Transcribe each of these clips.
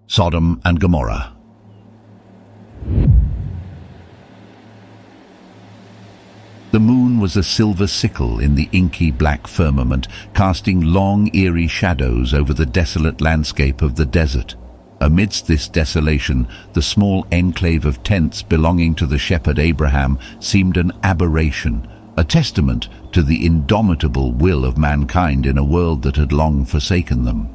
Sodom and Gomorrah. The moon was a silver sickle in the inky black firmament, casting long, eerie shadows over the desolate landscape of the desert. Amidst this desolation, the small enclave of tents belonging to the shepherd Abraham seemed an aberration, a testament to the indomitable will of mankind in a world that had long forsaken them.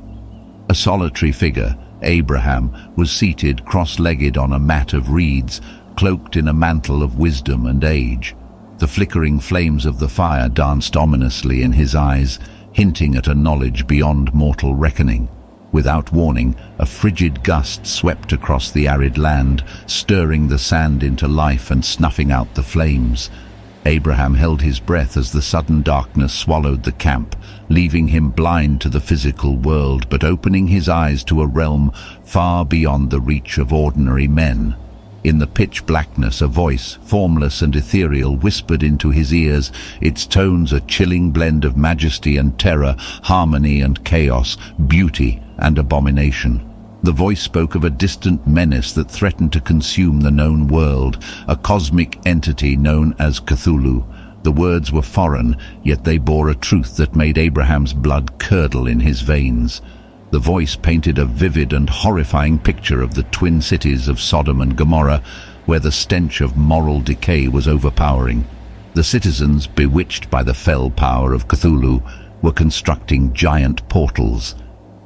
A solitary figure, Abraham, was seated cross-legged on a mat of reeds, cloaked in a mantle of wisdom and age. The flickering flames of the fire danced ominously in his eyes, hinting at a knowledge beyond mortal reckoning. Without warning, a frigid gust swept across the arid land, stirring the sand into life and snuffing out the flames. Abraham held his breath as the sudden darkness swallowed the camp, leaving him blind to the physical world, but opening his eyes to a realm far beyond the reach of ordinary men. In the pitch blackness, a voice, formless and ethereal, whispered into his ears, its tones a chilling blend of majesty and terror, harmony and chaos, beauty and abomination. The voice spoke of a distant menace that threatened to consume the known world, a cosmic entity known as Cthulhu. The words were foreign, yet they bore a truth that made Abraham's blood curdle in his veins. The voice painted a vivid and horrifying picture of the twin cities of Sodom and Gomorrah, where the stench of moral decay was overpowering. The citizens, bewitched by the fell power of Cthulhu, were constructing giant portals.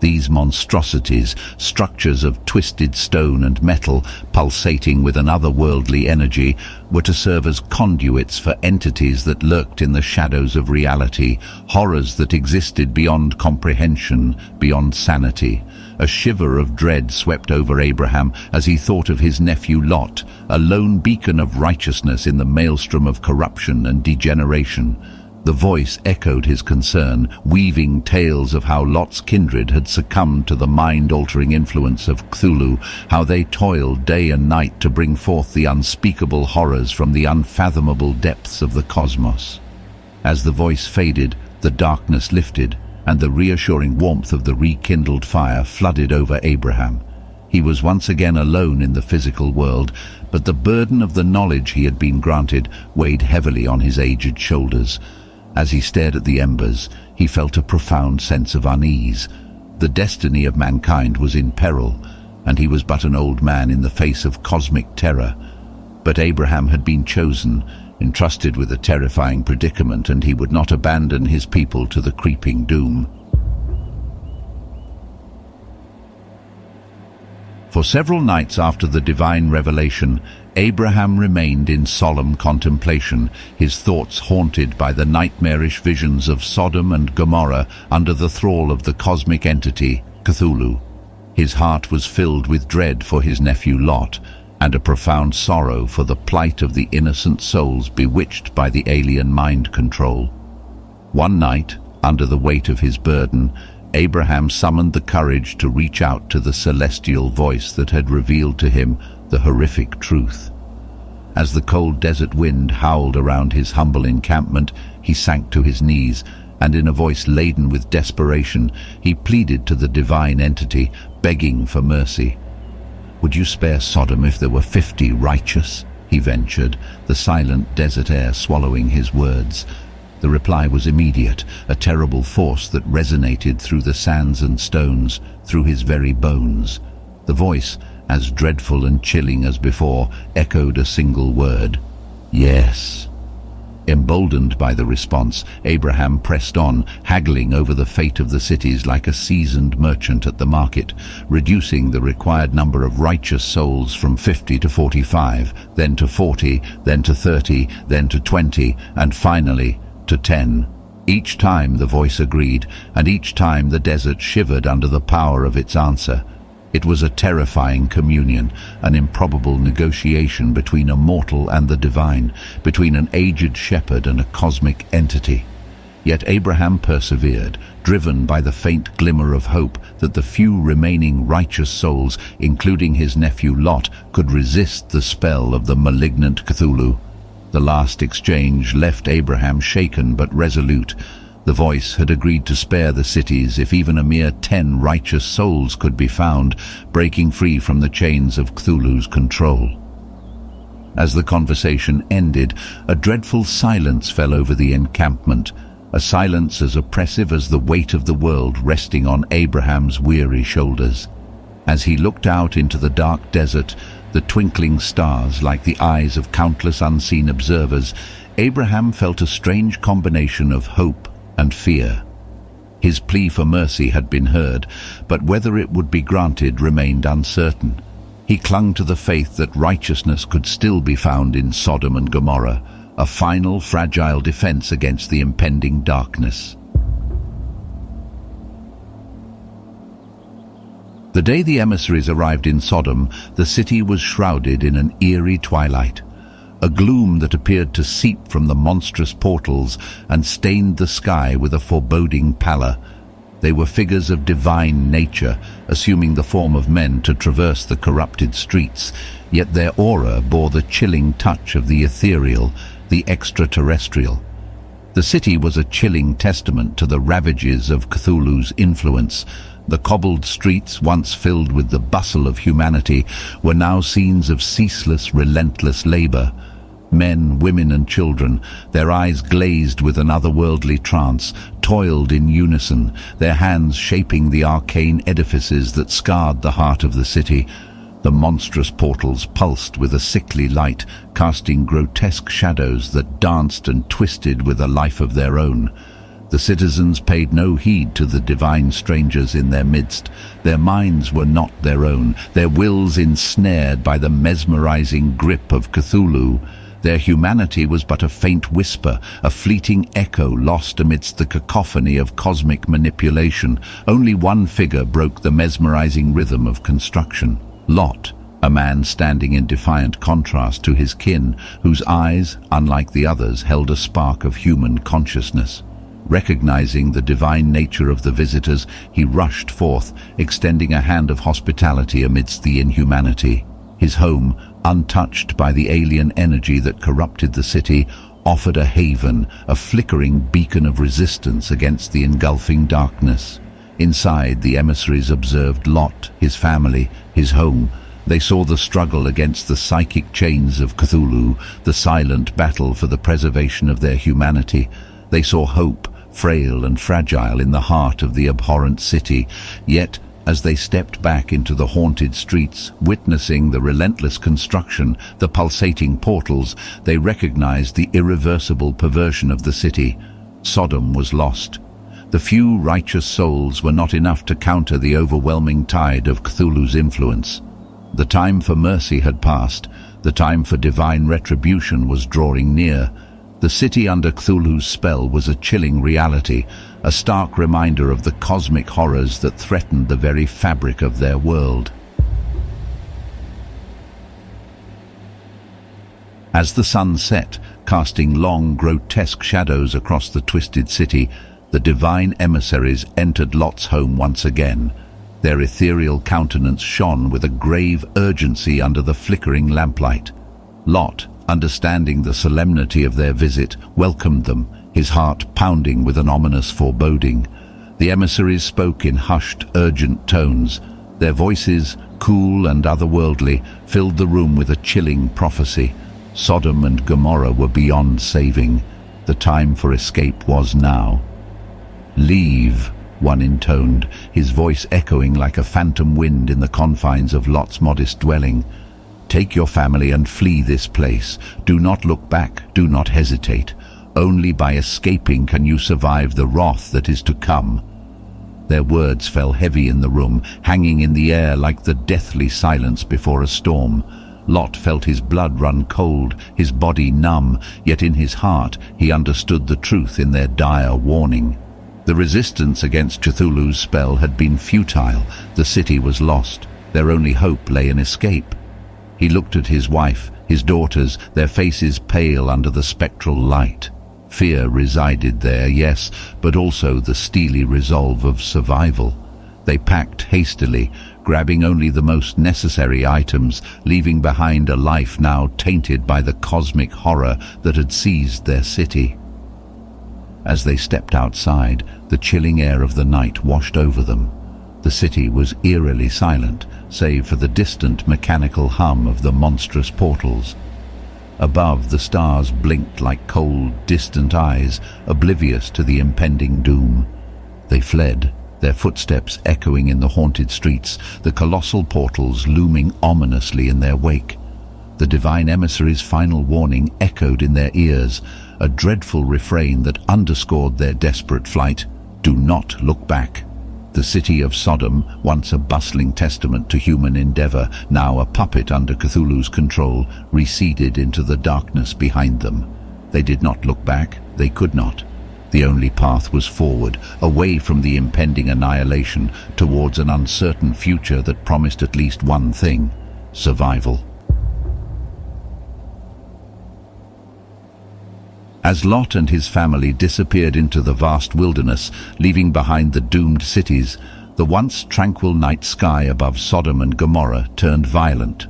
These monstrosities, structures of twisted stone and metal pulsating with an otherworldly energy, were to serve as conduits for entities that lurked in the shadows of reality, horrors that existed beyond comprehension, beyond sanity. A shiver of dread swept over Abraham as he thought of his nephew Lot, a lone beacon of righteousness in the maelstrom of corruption and degeneration. The voice echoed his concern, weaving tales of how Lot's kindred had succumbed to the mind-altering influence of Cthulhu, how they toiled day and night to bring forth the unspeakable horrors from the unfathomable depths of the cosmos. As the voice faded, the darkness lifted, and the reassuring warmth of the rekindled fire flooded over Abraham. He was once again alone in the physical world, but the burden of the knowledge he had been granted weighed heavily on his aged shoulders. As he stared at the embers, he felt a profound sense of unease. The destiny of mankind was in peril, and he was but an old man in the face of cosmic terror. But Abraham had been chosen, entrusted with a terrifying predicament, and he would not abandon his people to the creeping doom. For several nights after the divine revelation, Abraham remained in solemn contemplation, his thoughts haunted by the nightmarish visions of Sodom and Gomorrah under the thrall of the cosmic entity, Cthulhu. His heart was filled with dread for his nephew Lot, and a profound sorrow for the plight of the innocent souls bewitched by the alien mind control. One night, under the weight of his burden, Abraham summoned the courage to reach out to the celestial voice that had revealed to him the horrific truth. As the cold desert wind howled around his humble encampment, he sank to his knees, and in a voice laden with desperation, he pleaded to the divine entity, begging for mercy. "Would you spare Sodom if there were 50 righteous?" he ventured, the silent desert air swallowing his words. The reply was immediate, a terrible force that resonated through the sands and stones, through his very bones. The voice, as dreadful and chilling as before, echoed a single word: "Yes." Emboldened by the response, Abraham pressed on, haggling over the fate of the cities like a seasoned merchant at the market, reducing the required number of righteous souls from 50 to 45, then to 40, then to 30, then to 20, and finally to 10. Each time the voice agreed, and each time the desert shivered under the power of its answer. It was a terrifying communion, an improbable negotiation between a mortal and the divine, between an aged shepherd and a cosmic entity. Yet Abraham persevered, driven by the faint glimmer of hope that the few remaining righteous souls, including his nephew Lot, could resist the spell of the malignant Cthulhu. The last exchange left Abraham shaken but resolute. The voice had agreed to spare the cities if even a mere 10 righteous souls could be found, breaking free from the chains of Cthulhu's control. As the conversation ended, a dreadful silence fell over the encampment, a silence as oppressive as the weight of the world resting on Abraham's weary shoulders. As he looked out into the dark desert, the twinkling stars like the eyes of countless unseen observers, Abraham felt a strange combination of hope and fear. His plea for mercy had been heard, but whether it would be granted remained uncertain. He clung to the faith that righteousness could still be found in Sodom and Gomorrah, a final fragile defense against the impending darkness. The day the emissaries arrived in Sodom, the city was shrouded in an eerie twilight. A gloom that appeared to seep from the monstrous portals and stained the sky with a foreboding pallor. They were figures of divine nature, assuming the form of men to traverse the corrupted streets, yet their aura bore the chilling touch of the ethereal, the extraterrestrial. The city was a chilling testament to the ravages of Cthulhu's influence. The cobbled streets, once filled with the bustle of humanity, were now scenes of ceaseless, relentless labor. Men, women and children, their eyes glazed with an otherworldly trance, toiled in unison, their hands shaping the arcane edifices that scarred the heart of the city. The monstrous portals pulsed with a sickly light, casting grotesque shadows that danced and twisted with a life of their own. The citizens paid no heed to the divine strangers in their midst. Their minds were not their own, their wills ensnared by the mesmerizing grip of Cthulhu. Their humanity was but a faint whisper, a fleeting echo lost amidst the cacophony of cosmic manipulation. Only one figure broke the mesmerizing rhythm of construction. Lot, a man standing in defiant contrast to his kin, whose eyes, unlike the others, held a spark of human consciousness. Recognizing the divine nature of the visitors, he rushed forth, extending a hand of hospitality amidst the inhumanity. His home, untouched by the alien energy that corrupted the city, offered a haven, a flickering beacon of resistance against the engulfing darkness. Inside, the emissaries observed Lot, his family, his home. They saw the struggle against the psychic chains of Cthulhu, the silent battle for the preservation of their humanity. They saw hope, frail and fragile, in the heart of the abhorrent city. Yet, as they stepped back into the haunted streets, witnessing the relentless construction, the pulsating portals, they recognized the irreversible perversion of the city. Sodom was lost. The few righteous souls were not enough to counter the overwhelming tide of Cthulhu's influence. The time for mercy had passed. The time for divine retribution was drawing near. The city under Cthulhu's spell was a chilling reality, a stark reminder of the cosmic horrors that threatened the very fabric of their world. As the sun set, casting long, grotesque shadows across the twisted city, the divine emissaries entered Lot's home once again. Their ethereal countenance shone with a grave urgency under the flickering lamplight. Lot, understanding the solemnity of their visit, welcomed them, his heart pounding with an ominous foreboding. The emissaries spoke in hushed, urgent tones. Their voices, cool and otherworldly, filled the room with a chilling prophecy. Sodom and Gomorrah were beyond saving. The time for escape was now. "Leave," one intoned, his voice echoing like a phantom wind in the confines of Lot's modest dwelling. "Take your family and flee this place. Do not look back, do not hesitate. Only by escaping can you survive the wrath that is to come." Their words fell heavy in the room, hanging in the air like the deathly silence before a storm. Lot felt his blood run cold, his body numb, yet in his heart he understood the truth in their dire warning. The resistance against Cthulhu's spell had been futile. The city was lost. Their only hope lay in escape. He looked at his wife, his daughters, their faces pale under the spectral light. Fear resided there, yes, but also the steely resolve of survival. They packed hastily, grabbing only the most necessary items, leaving behind a life now tainted by the cosmic horror that had seized their city. As they stepped outside, the chilling air of the night washed over them. The city was eerily silent, save for the distant mechanical hum of the monstrous portals. Above, the stars blinked like cold, distant eyes, oblivious to the impending doom. They fled, their footsteps echoing in the haunted streets, the colossal portals looming ominously in their wake. The divine emissary's final warning echoed in their ears, a dreadful refrain that underscored their desperate flight: "Do not look back." The city of Sodom, once a bustling testament to human endeavor, now a puppet under Cthulhu's control, receded into the darkness behind them. They did not look back, they could not. The only path was forward, away from the impending annihilation, towards an uncertain future that promised at least one thing: survival. As Lot and his family disappeared into the vast wilderness, leaving behind the doomed cities, the once tranquil night sky above Sodom and Gomorrah turned violent.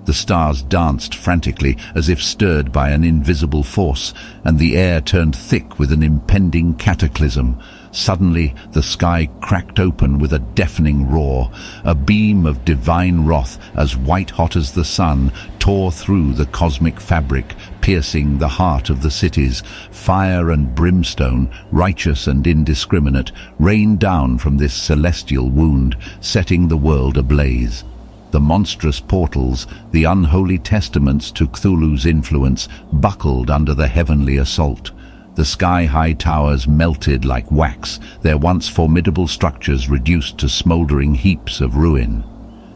The stars danced frantically as if stirred by an invisible force, and the air turned thick with an impending cataclysm. Suddenly, the sky cracked open with a deafening roar. A beam of divine wrath, as white-hot as the sun, tore through the cosmic fabric, piercing the heart of the cities. Fire and brimstone, righteous and indiscriminate, rained down from this celestial wound, setting the world ablaze. The monstrous portals, the unholy testaments to Cthulhu's influence, buckled under the heavenly assault. The sky-high towers melted like wax, their once formidable structures reduced to smoldering heaps of ruin.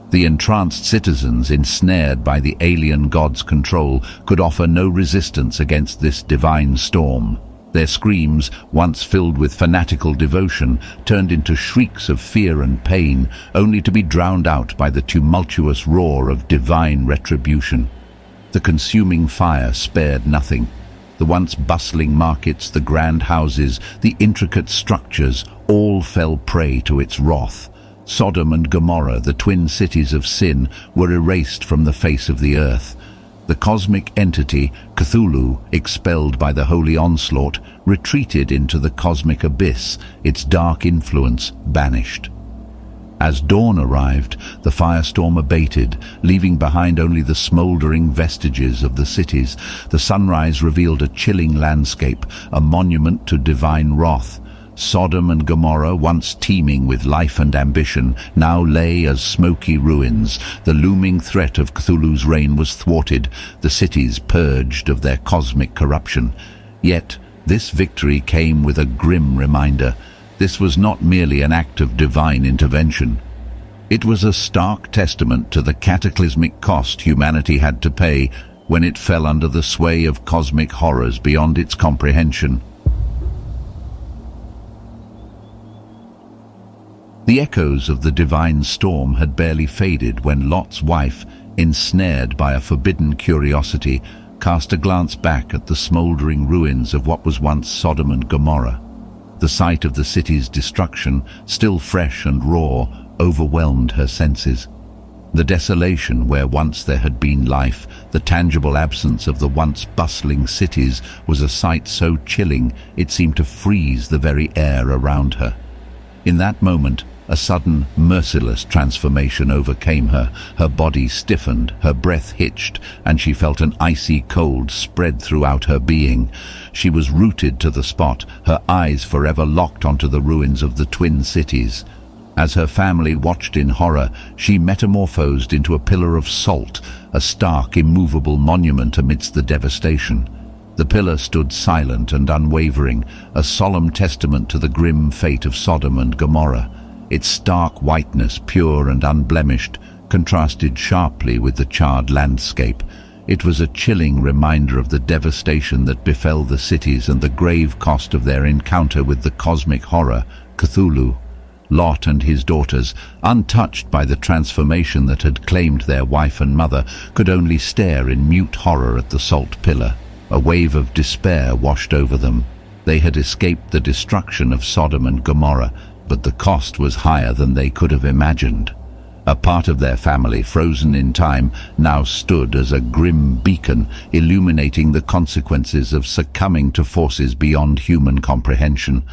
The entranced citizens, ensnared by the alien god's control, could offer no resistance against this divine storm. Their screams, once filled with fanatical devotion, turned into shrieks of fear and pain, only to be drowned out by the tumultuous roar of divine retribution. The consuming fire spared nothing. The once bustling markets, the grand houses, the intricate structures, all fell prey to its wrath. Sodom and Gomorrah, the twin cities of sin, were erased from the face of the earth. The cosmic entity, Cthulhu, expelled by the holy onslaught, retreated into the cosmic abyss, its dark influence banished. As dawn arrived, the firestorm abated, leaving behind only the smoldering vestiges of the cities. The sunrise revealed a chilling landscape, a monument to divine wrath. Sodom and Gomorrah, once teeming with life and ambition, now lay as smoky ruins. The looming threat of Cthulhu's reign was thwarted, the cities purged of their cosmic corruption. Yet, this victory came with a grim reminder. This was not merely an act of divine intervention. It was a stark testament to the cataclysmic cost humanity had to pay when it fell under the sway of cosmic horrors beyond its comprehension. The echoes of the divine storm had barely faded when Lot's wife, ensnared by a forbidden curiosity, cast a glance back at the smoldering ruins of what was once Sodom and Gomorrah. The sight of the city's destruction, still fresh and raw, overwhelmed her senses. The desolation where once there had been life, the tangible absence of the once bustling cities, was a sight so chilling it seemed to freeze the very air around her. In that moment, a sudden, merciless transformation overcame her. Her body stiffened, her breath hitched, and she felt an icy cold spread throughout her being. She was rooted to the spot, her eyes forever locked onto the ruins of the twin cities. As her family watched in horror, she metamorphosed into a pillar of salt, a stark, immovable monument amidst the devastation. The pillar stood silent and unwavering, a solemn testament to the grim fate of Sodom and Gomorrah. Its stark whiteness, pure and unblemished, contrasted sharply with the charred landscape. It was a chilling reminder of the devastation that befell the cities and the grave cost of their encounter with the cosmic horror, Cthulhu. Lot and his daughters, untouched by the transformation that had claimed their wife and mother, could only stare in mute horror at the salt pillar. A wave of despair washed over them. They had escaped the destruction of Sodom and Gomorrah, but the cost was higher than they could have imagined. A part of their family, frozen in time, now stood as a grim beacon, illuminating the consequences of succumbing to forces beyond human comprehension.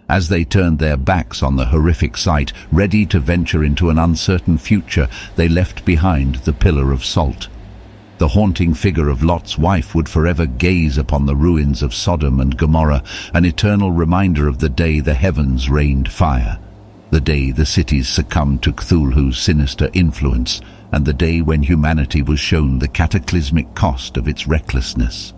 As they turned their backs on the horrific sight, ready to venture into an uncertain future, they left behind the pillar of salt. The haunting figure of Lot's wife would forever gaze upon the ruins of Sodom and Gomorrah, an eternal reminder of the day the heavens rained fire, the day the cities succumbed to Cthulhu's sinister influence, and the day when humanity was shown the cataclysmic cost of its recklessness.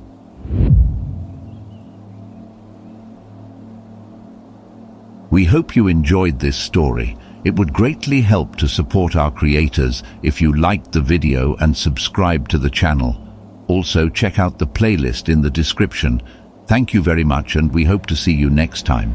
We hope you enjoyed this story. It would greatly help to support our creators if you liked the video and subscribe to the channel. Also, check out the playlist in the description. Thank you very much, and we hope to see you next time.